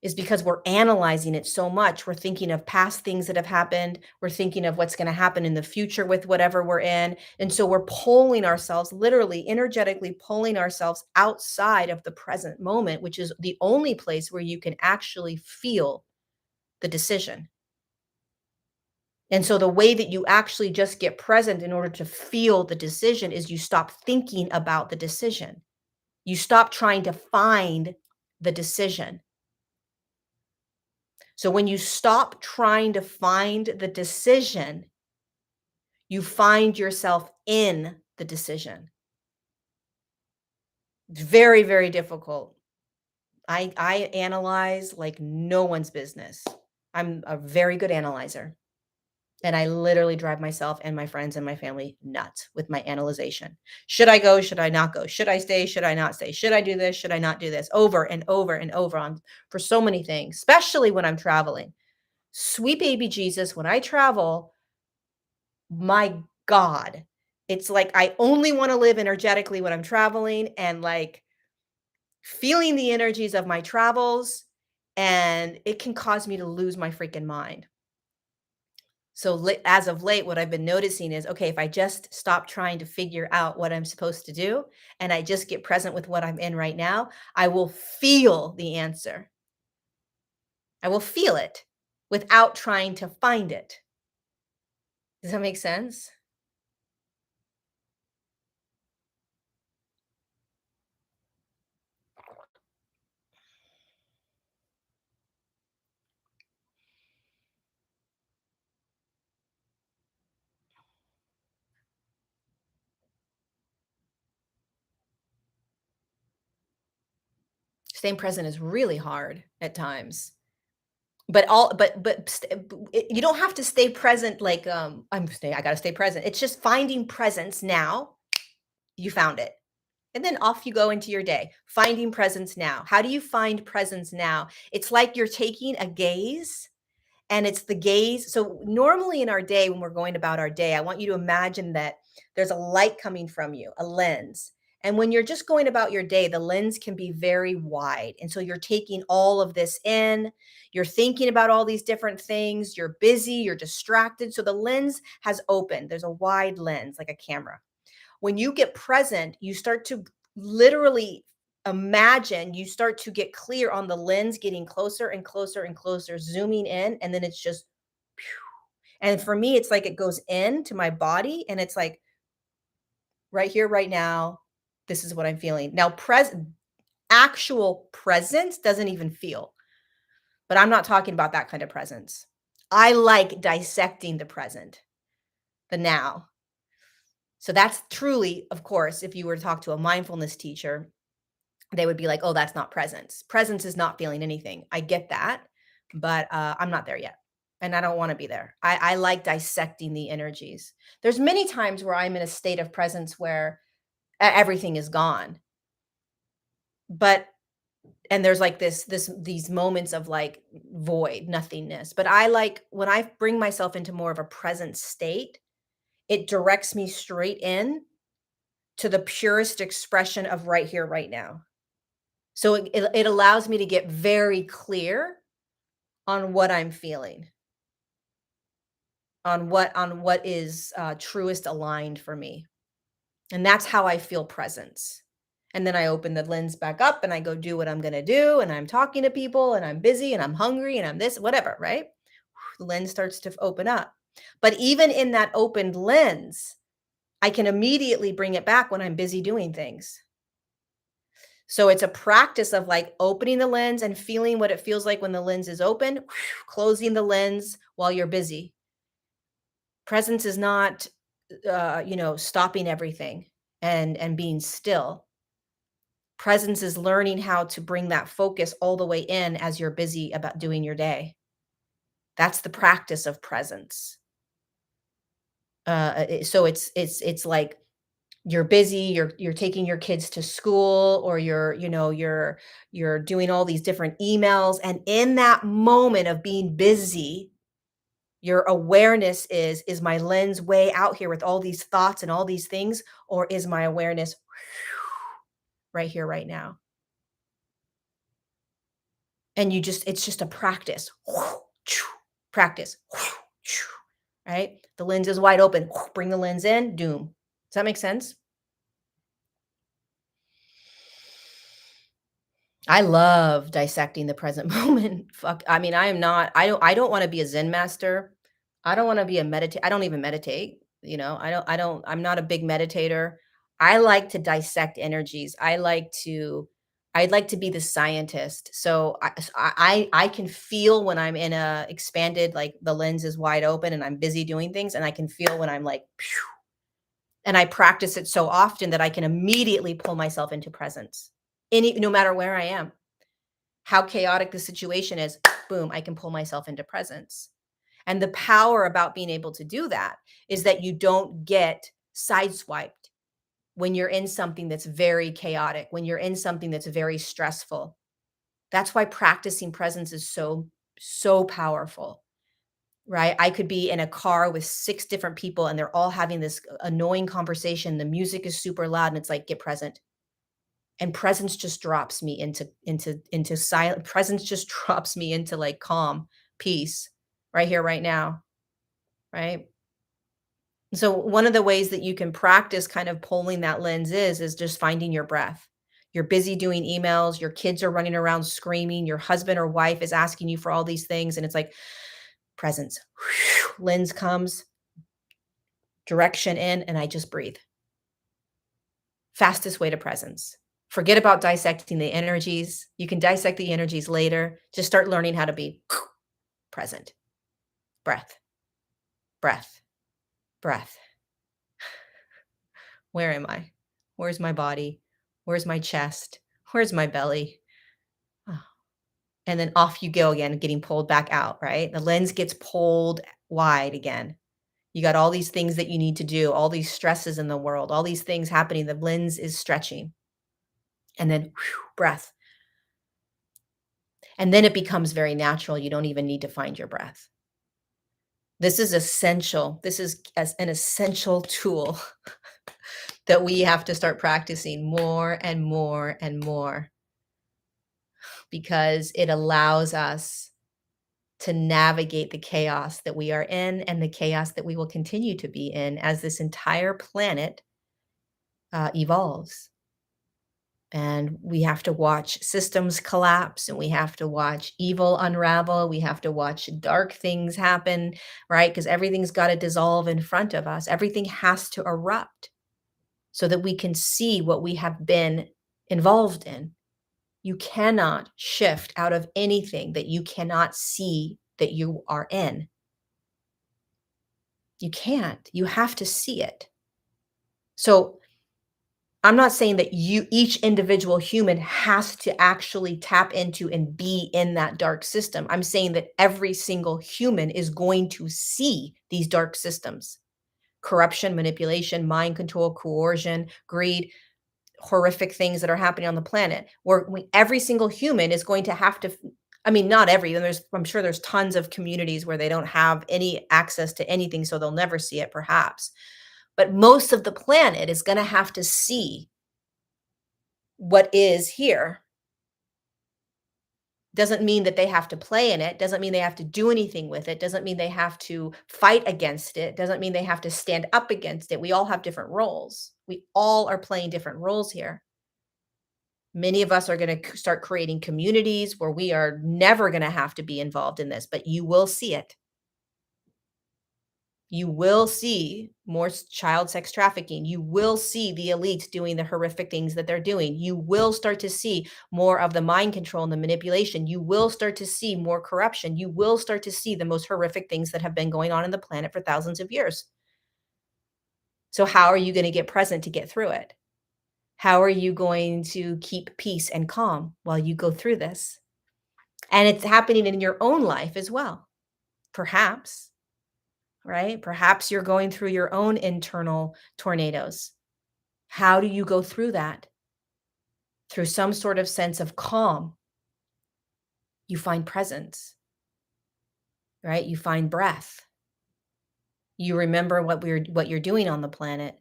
is because we're analyzing it so much. We're thinking of past things that have happened. We're thinking of what's going to happen in the future with whatever we're in. And so we're pulling ourselves, literally, energetically pulling ourselves outside of the present moment, which is the only place where you can actually feel the decision. And so the way that you actually just get present in order to feel the decision is you stop thinking about the decision. You stop trying to find the decision. So when you stop trying to find the decision, you find yourself in the decision. It's very, very difficult. I analyze like no one's business. I'm a very good analyzer. And I literally drive myself and my friends and my family nuts with my analyzation. Should I go? Should I not go? Should I stay? Should I not stay? Should I do this? Should I not do this? Over and over and over on for so many things, especially when I'm traveling. Sweet baby Jesus, when I travel, my God, it's like I only want to live energetically when I'm traveling and like feeling the energies of my travels. And it can cause me to lose my freaking mind. So as of late, what I've been noticing is, okay, if I just stop trying to figure out what I'm supposed to do and I just get present with what I'm in right now, I will feel the answer. I will feel it without trying to find it. Does that make sense? Staying present is really hard at times. You don't have to stay present like I got to stay present. It's just finding presence now. You found it. And then off you go into your day, finding presence now. How do you find presence now? It's like you're taking a gaze and it's the gaze. So, normally in our day, when we're going about our day, I want you to imagine that there's a light coming from you, a lens. And when you're just going about your day, the lens can be very wide. And so you're taking all of this in, you're thinking about all these different things, you're busy, you're distracted. So the lens has opened. There's a wide lens, like a camera. When you get present, you start to literally imagine, you start to get clear on the lens getting closer and closer and closer, zooming in, and then it's just phew. And for me, it's like it goes into my body and it's like right here, right now, this is what I'm feeling. Now, actual presence doesn't even feel, but I'm not talking about that kind of presence. I like dissecting the present, the now. So that's truly, of course, if you were to talk to a mindfulness teacher, they would be like, "Oh, that's not presence. Presence is not feeling anything." I get that, but I'm not there yet, and I don't want to be there. I like dissecting the energies. There's many times where I'm in a state of presence where everything is gone, but and there's like these moments of like void, nothingness. But I like when I bring myself into more of a present state, it directs me straight in to the purest expression of right here, right now. So it allows me to get very clear on what I'm feeling, on what is, truest aligned for me, and that's how I feel presence. And then I open the lens back up and I go do what I'm gonna do, and I'm talking to people, and I'm busy, and I'm hungry, and I'm this, whatever, right? The lens starts to open up. But even in that opened lens, I can immediately bring it back when I'm busy doing things. So it's a practice of like opening the lens and feeling what it feels like when the lens is open, closing the lens while you're busy. Presence is not, stopping everything and being still. Presence is learning how to bring that focus all the way in as you're busy about doing your day. That's the practice of presence. So it's like you're busy, you're taking your kids to school, or you're doing all these different emails, and in that moment of being busy, your awareness is my lens way out here with all these thoughts and all these things, or is my awareness right here, right now? And it's just a practice. Practice. Right? The lens is wide open. Bring the lens in, doom. Does that make sense? I love dissecting the present moment. Fuck, I mean, I don't wanna be a Zen master. I don't wanna be a I don't even meditate, I'm not a big meditator. I like to dissect energies. I'd like to be the scientist. So I can feel when I'm in a expanded, like the lens is wide open and I'm busy doing things, and I can feel when I'm like, phew, and I practice it so often that I can immediately pull myself into presence, no matter where I am. how chaotic the situation is, boom, I can pull myself into presence. And the power about being able to do that is that you don't get sideswiped when you're in something that's very chaotic, when you're in something that's very stressful. That's why practicing presence is so powerful, right? I could be in a car with 6 different people and they're all having this annoying conversation. The music is super loud and it's like, get present. And presence just drops me into silent. Presence just drops me into like calm, peace, right here, right now, right? So one of the ways that you can practice kind of pulling that lens is just finding your breath. You're busy doing emails, your kids are running around screaming, your husband or wife is asking you for all these things, and it's like presence. Lens comes, direction in, and I just breathe. Fastest way to presence. Forget about dissecting the energies. You can dissect the energies later. Just start learning how to be present. Breath, breath, breath. Where am I? Where's my body? Where's my chest? Where's my belly? Oh. And then off you go again, getting pulled back out, right? The lens gets pulled wide again. You got all these things that you need to do, all these stresses in the world, all these things happening. The lens is stretching. And then breath. And then it becomes very natural. You don't even need to find your breath. This is essential. This is as an essential tool that we have to start practicing more and more and more because it allows us to navigate the chaos that we are in and the chaos that we will continue to be in as this entire planet evolves. And we have to watch systems collapse and we have to watch evil unravel. We have to watch dark things happen, right? Because everything's got to dissolve in front of us. Everything has to erupt so that we can see what we have been involved in. You cannot shift out of anything that you cannot see that you are in. You can't. You have to see it. So I'm not saying that each individual human has to actually tap into and be in that dark system. I'm saying that every single human is going to see these dark systems. Corruption, manipulation, mind control, coercion, greed, horrific things that are happening on the planet. Every single human is going to have to, I mean, not every, and I'm sure there's tons of communities where they don't have any access to anything, so they'll never see it perhaps. But most of the planet is going to have to see what is here. Doesn't mean that they have to play in it, doesn't mean they have to do anything with it, doesn't mean they have to fight against it, doesn't mean they have to stand up against it. We all have different roles. We all are playing different roles here. Many of us are going to start creating communities where we are never going to have to be involved in this, but you will see it. You will see more child sex trafficking. You will see the elites doing the horrific things that they're doing. You will start to see more of the mind control and the manipulation. You will start to see more corruption. You will start to see the most horrific things that have been going on in the planet for thousands of years. So how are you going to get present to get through it? How are you going to keep peace and calm while you go through this? And it's happening in your own life as well, perhaps. Right? Perhaps you're going through your own internal tornadoes. How do you go through that? Through some sort of sense of calm. You find presence, right? You find breath. You remember what you're doing on the planet.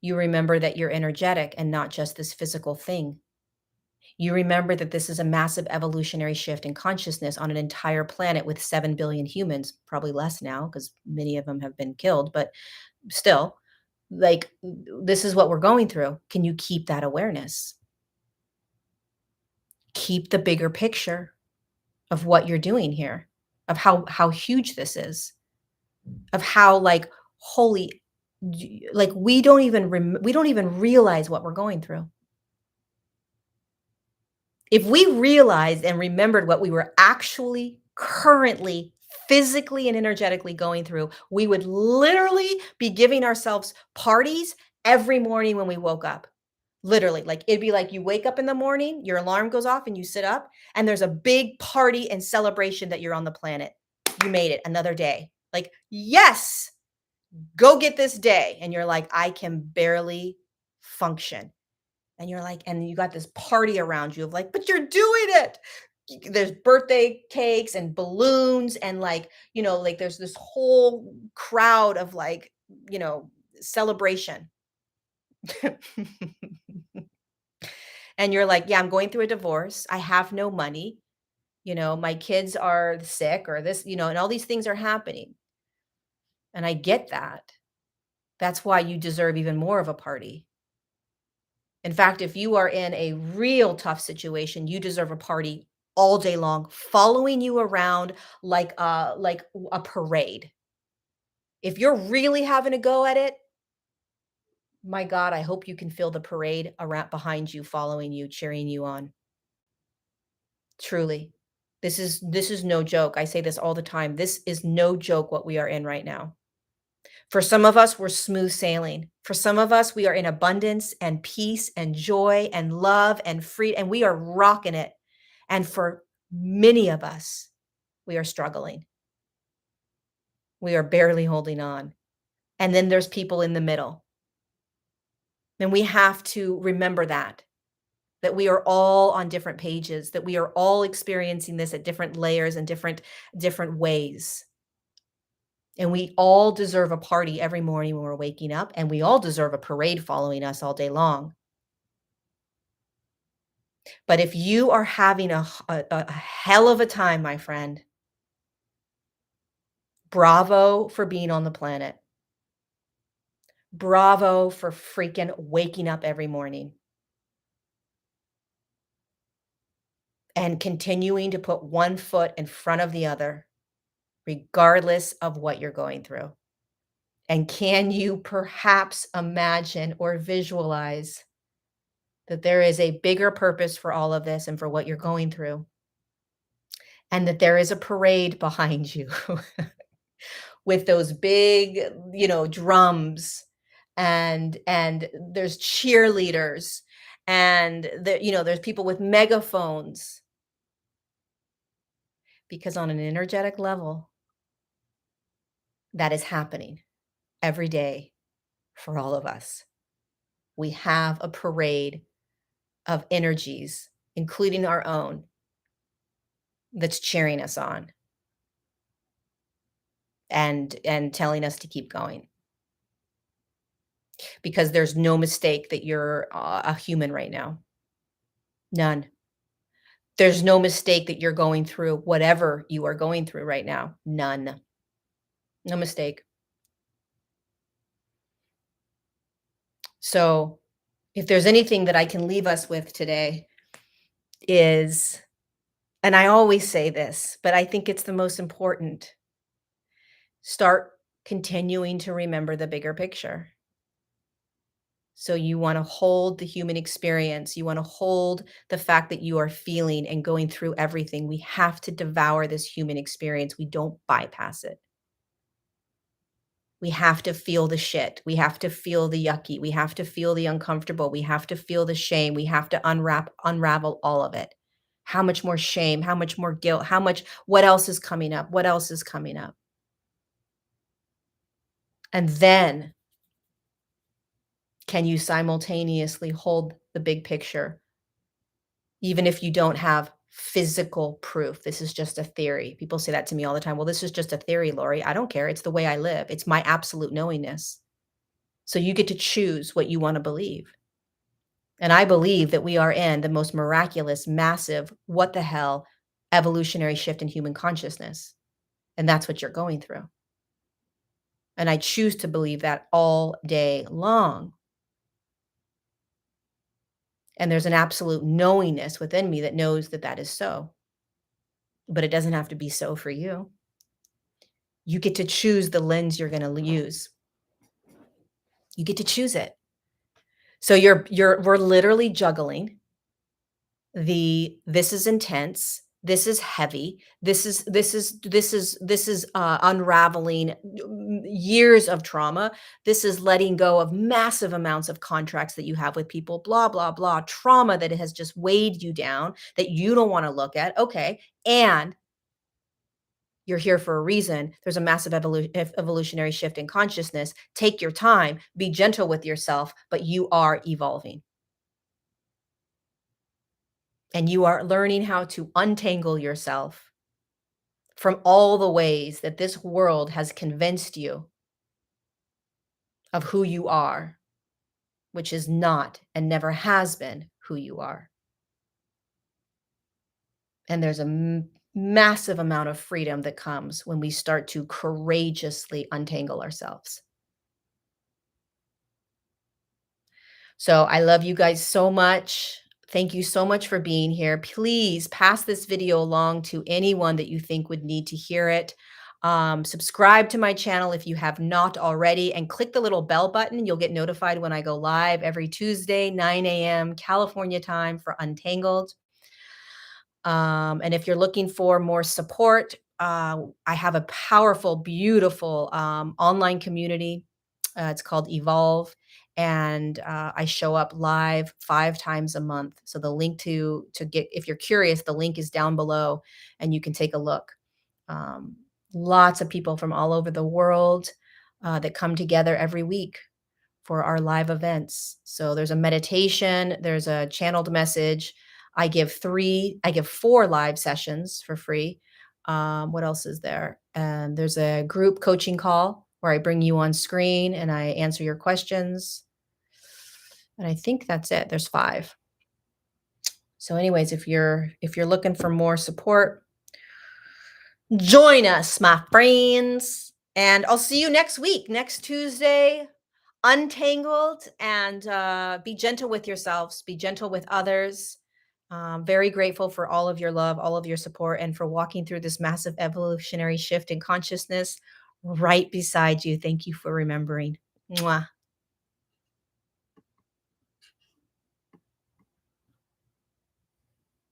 You remember that you're energetic and not just this physical thing. You remember that this is a massive evolutionary shift in consciousness on an entire planet with 7 billion humans, probably less now because many of them have been killed, but still, like, this is what we're going through. Can you keep that awareness? Keep the bigger picture of what you're doing here, of how huge this is, of how like holy, like we don't even realize what we're going through. If we realized and remembered what we were actually currently physically and energetically going through, we would literally be giving ourselves parties every morning when we woke up. Literally, like, it'd be like you wake up in the morning, your alarm goes off, and you sit up, and there's a big party and celebration that you're on the planet. You made it another day. Like, "Yes, go get this day." And you're like, "I can barely function." And you're like and you got this party around you of like, "But you're doing it." There's birthday cakes and balloons and, like, like, there's this whole crowd of, like, celebration. And you're like, "Yeah, I'm going through a divorce. I have no money. My kids are sick or this, and all these things are happening." And I get that. That's why you deserve even more of a party. In fact, if you are in a real tough situation, you deserve a party all day long, following you around like a parade. If you're really having a go at it, my God, I hope you can feel the parade around behind you, following you, cheering you on. Truly. This is no joke. I say this all the time. This is no joke what we are in right now. For some of us, we're smooth sailing. For some of us, we are in abundance and peace and joy and love and free, and we are rocking it. And for many of us, we are struggling. We are barely holding on. And then there's people in the middle. And we have to remember that we are all on different pages, that we are all experiencing this at different layers and different ways. And we all deserve a party every morning when we're waking up, and we all deserve a parade following us all day long. But if you are having a hell of a time, my friend, bravo for being on the planet. Bravo for freaking waking up every morning and continuing to put one foot in front of the other, regardless of what you're going through. And can you perhaps imagine or visualize that there is a bigger purpose for all of this and for what you're going through? And that there is a parade behind you with those big, drums and there's cheerleaders and there's people with megaphones because on an energetic level that is happening every day for all of us. We have a parade of energies, including our own, that's cheering us on and telling us to keep going. Because there's no mistake that you're a human right now. None. There's no mistake that you're going through whatever you are going through right now. None. No mistake. So, if there's anything that I can leave us with today is, and I always say this, but I think it's the most important, start continuing to remember the bigger picture. So you want to hold the human experience. You want to hold the fact that you are feeling and going through everything. We have to devour this human experience. We don't bypass it. We have to feel the shit. We have to feel the yucky. We have to feel the uncomfortable. We have to feel the shame. We have to unravel all of it. How much more shame? How much more guilt? What else is coming up? What else is coming up? And then can you simultaneously hold the big picture, even if you don't have physical proof? This is just a theory. People say that to me all the time. Well, this is just a theory, Lorie. I don't care. It's the way I live. It's my absolute knowingness. So you get to choose what you want to believe. And I believe that we are in the most miraculous, massive, what the hell evolutionary shift in human consciousness. And that's what you're going through. And I choose to believe that all day long. And there's an absolute knowingness within me that knows that that is so. But it doesn't have to be so for you. You get to choose the lens you're going to use. You get to choose it. So we're literally juggling this is intense This is heavy. This is unraveling years of trauma. This is letting go of massive amounts of contracts that you have with people, blah, blah, blah, trauma that has just weighed you down that you don't want to look at. Okay. And you're here for a reason. There's a massive evolutionary shift in consciousness. Take your time, be gentle with yourself, but you are evolving and you are learning how to untangle yourself from all the ways that this world has convinced you of who you are, which is not and never has been who you are. And there's a massive amount of freedom that comes when we start to courageously untangle ourselves. So I love you guys so much. Thank you so much for being here. Please pass this video along to anyone that you think would need to hear it. Subscribe to my channel if you have not already, and click the little bell button. You'll get notified when I go live every Tuesday, 9 a.m. California time for Untangled. And if you're looking for more support, I have a powerful, beautiful online community. It's called Evolve, and I show up live 5 times a month. So the link to get, if you're curious, the link is down below, and you can take a look. Um, Lots of people from all over the world that come together every week for our live events. So there's a meditation, there's a channeled message. I give 4 live sessions for free. What else is there? And there's a group coaching call where I bring you on screen and I answer your questions. And I think that's it. There's 5. So anyways, if you're looking for more support, join us, my friends. And I'll see you next week, next Tuesday, untangled, and be gentle with yourselves, be gentle with others. Very grateful for all of your love, all of your support, and for walking through this massive evolutionary shift in consciousness right beside you. Thank you for remembering. Mwah.